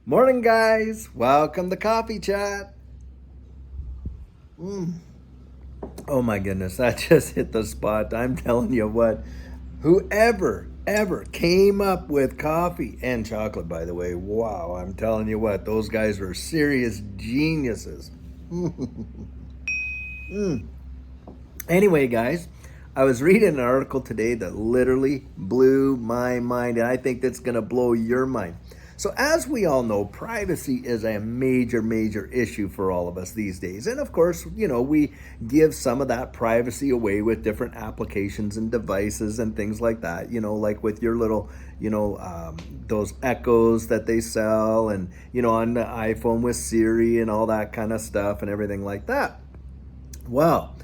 Morning, guys. Welcome to Coffee Chat. Oh my goodness, that just hit the spot. I'm telling you what, whoever ever came up with coffee and chocolate, by the way, wow, I'm telling you what, those guys were serious geniuses. Anyway, guys, I was reading an article today that literally blew my mind, and I think that's going to blow your mind. So, as we all know, privacy is a major, major issue for all of us these days. And of course, we give some of that privacy away with different applications and devices and things like that, like with your little, those echoes that they sell, and, on the iPhone with Siri and all that kind of stuff and everything like that. Well,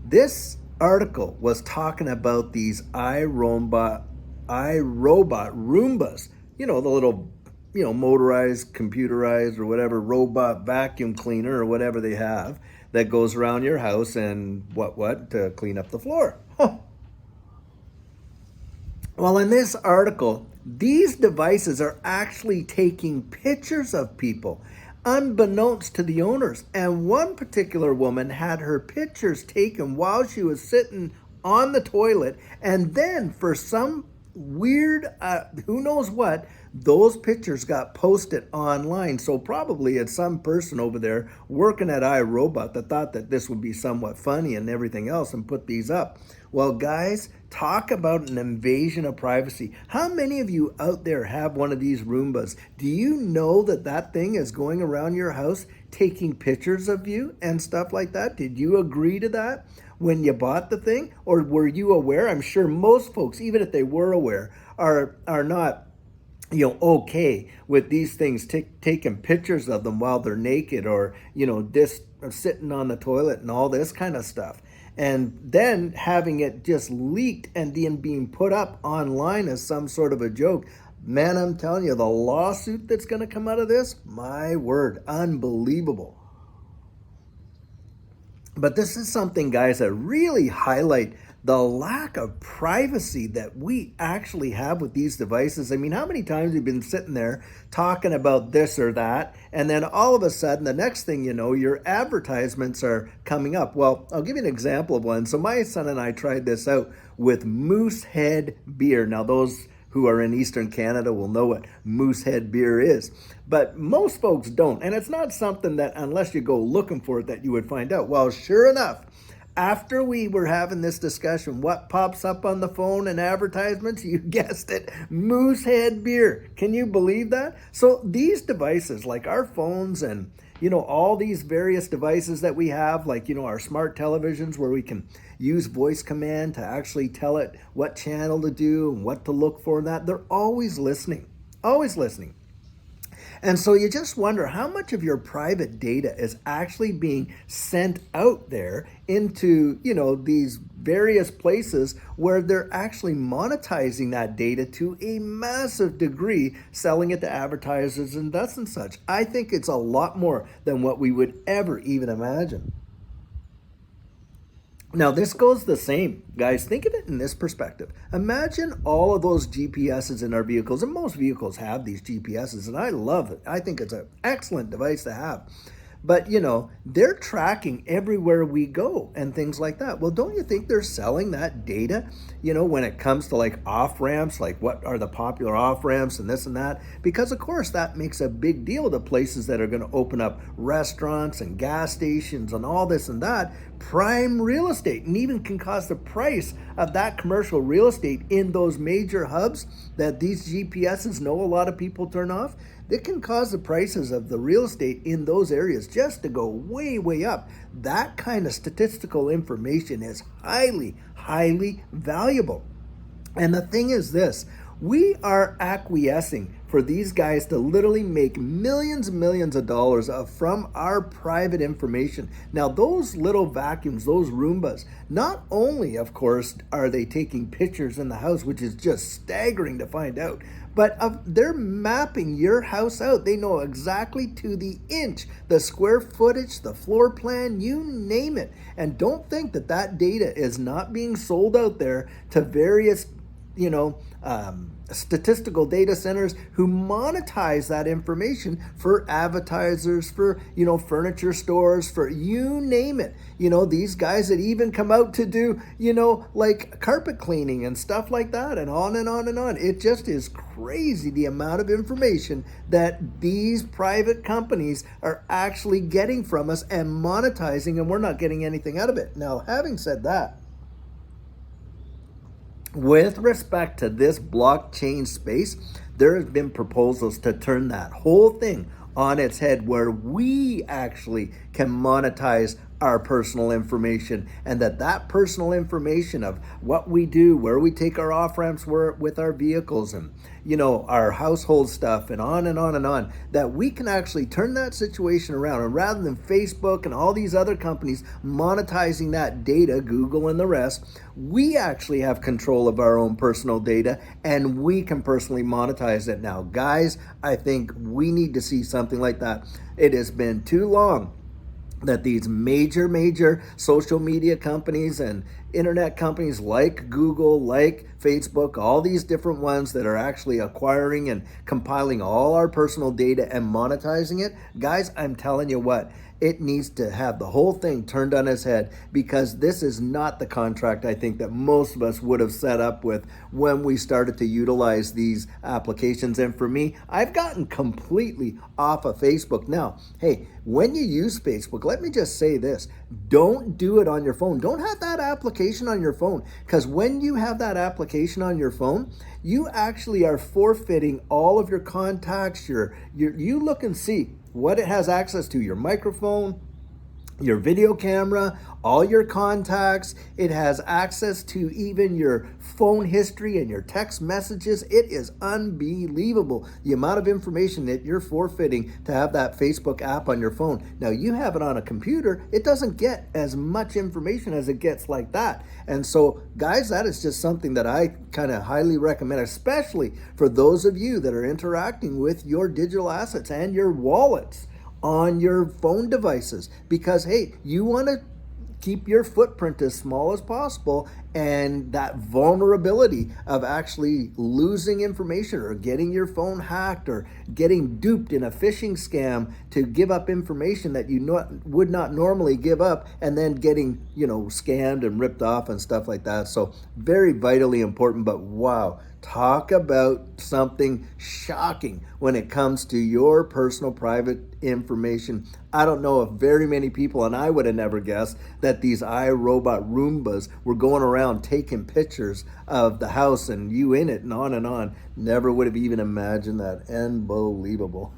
this article was talking about these iRobot Roombas. The little, motorized, computerized, or whatever robot vacuum cleaner or whatever they have that goes around your house and what to clean up the floor. Well, in this article, these devices are actually taking pictures of people unbeknownst to the owners. And one particular woman had her pictures taken while she was sitting on the toilet. And then, for some weird, who knows what, those pictures got posted online. So probably it's some person over there working at iRobot that thought that this would be somewhat funny and everything else and put these up. Well, guys, talk about an invasion of privacy. How many of you out there have one of these Roombas? Do you know that that thing is going around your house taking pictures of you and stuff like that? Did you agree to that when you bought the thing? Or were you aware? I'm sure most folks, even if they were aware, are not okay with these things taking pictures of them while they're naked, or just sitting on the toilet and all this kind of stuff, and then having it just leaked and then being put up online as some sort of a joke. Man, I'm telling you, the lawsuit that's going to come out of this, my word, unbelievable. But this is something, guys, that really highlight the lack of privacy that we actually have with these devices. I mean, how many times we've been sitting there talking about this or that, and then all of a sudden, the next thing you know, your advertisements are coming up. Well, I'll give you an example of one. So my son and I tried this out with Moosehead beer. Now, those who are in Eastern Canada will know what Moosehead beer is. But most folks don't. And it's not something that, unless you go looking for it, that you would find out. Well, sure enough, after we were having this discussion, what pops up on the phone and advertisements? You guessed it, Moosehead beer. Can you believe that? So these devices, like our phones and all these various devices that we have, like, our smart televisions where we can use voice command to actually tell it what channel to do and what to look for, and that they're always listening, always listening. And so you just wonder how much of your private data is actually being sent out there into, these various places where they're actually monetizing that data to a massive degree, selling it to advertisers and thus and such. I think it's a lot more than what we would ever even imagine. Now, this goes the same, guys. Think of it in this perspective. Imagine all of those GPSs in our vehicles, and most vehicles have these GPSs, and I love it. I think it's an excellent device to have. But, they're tracking everywhere we go and things like that. Well, don't you think they're selling that data, when it comes to like off ramps, like what are the popular off ramps and this and that? Because, of course, that makes a big deal to places that are going to open up restaurants and gas stations and all this and that. Prime real estate, and even can cause the price of that commercial real estate in those major hubs that these GPSs know a lot of people turn off. It can cause the prices of the real estate in those areas just to go way, way up. That kind of statistical information is highly, highly valuable. And the thing is this, we are acquiescing for these guys to literally make millions and millions of dollars from our private information. Now, those little vacuums, those Roombas, not only, of course, are they taking pictures in the house, which is just staggering to find out, but they're mapping your house out. They know exactly to the inch, the square footage, the floor plan, you name it. And don't think that that data is not being sold out there to various statistical data centers who monetize that information for advertisers, for, furniture stores, for you name it. These guys that even come out to do, like carpet cleaning and stuff like that, and on and on and on. It just is crazy the amount of information that these private companies are actually getting from us and monetizing, and we're not getting anything out of it. Now, having said that, with respect to this blockchain space, there have been proposals to turn that whole thing on its head, where we actually can monetize our personal information, and that personal information of what we do, where we take our off ramps with our vehicles, and our household stuff, and on and on and on, that we can actually turn that situation around. And rather than Facebook and all these other companies monetizing that data, Google and the rest, we actually have control of our own personal data, and we can personally monetize it. Now, guys, I think we need to see something like that. It has been too long that these major social media companies and internet companies like Google, like Facebook, all these different ones that are actually acquiring and compiling all our personal data and monetizing it. Guys, I'm telling you what, it needs to have the whole thing turned on its head, because this is not the contract I think that most of us would have set up with when we started to utilize these applications. And for me, I've gotten completely off of Facebook. Now, hey, when you use Facebook, let me just say this: don't do it on your phone. Don't have that application on your phone, because when you have that application on your phone, you actually are forfeiting all of your contacts. You look and see what it has access to: your microphone, your video camera, all your contacts. It has access to even your phone history and your text messages. It is unbelievable the amount of information that you're forfeiting to have that Facebook app on your phone. Now, you have it on a computer, it doesn't get as much information as it gets like that. And so, guys, that is just something that I kind of highly recommend, especially for those of you that are interacting with your digital assets and your wallets on your phone devices, because hey, you want to keep your footprint as small as possible, and that vulnerability of actually losing information or getting your phone hacked or getting duped in a phishing scam to give up information that you would not normally give up, and then getting scammed and ripped off and stuff like that. So very vitally important. But wow, talk about something shocking when it comes to your personal private information. I don't know if very many people, and I would have never guessed, that these IRobot Roombas were going around taking pictures of the house and you in it and on and on. Never would have even imagined that. Unbelievable.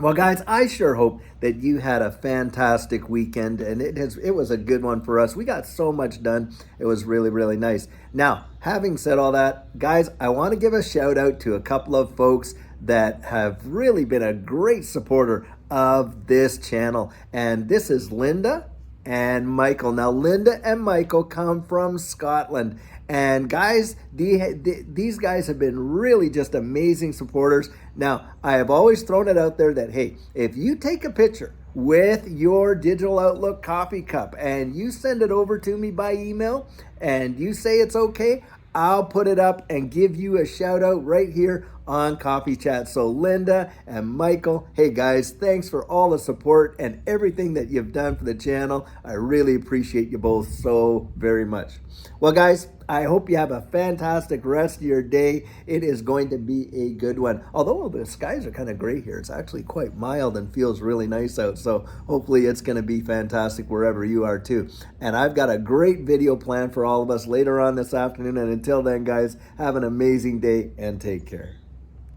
Well, guys, I sure hope that you had a fantastic weekend, and it was a good one for us. We got so much done. It was really, really nice. Now, having said all that, guys, I want to give a shout out to a couple of folks that have really been a great supporter of this channel. And this is Linda and Michael. Now, Linda and Michael come from Scotland. And guys, these guys have been really just amazing supporters. Now, I have always thrown it out there that, hey, if you take a picture with your digital Outlook coffee cup and you send it over to me by email and you say it's okay, I'll put it up and give you a shout out right here on Coffee Chat. So Linda and Michael, hey guys, thanks for all the support and everything that you've done for the channel. I really appreciate you both so very much. Well, guys, I hope you have a fantastic rest of your day. It is going to be a good one. Although the skies are kind of gray here, it's actually quite mild and feels really nice out. So hopefully it's going to be fantastic wherever you are too. And I've got a great video planned for all of us later on this afternoon. And until then, guys, have an amazing day and take care.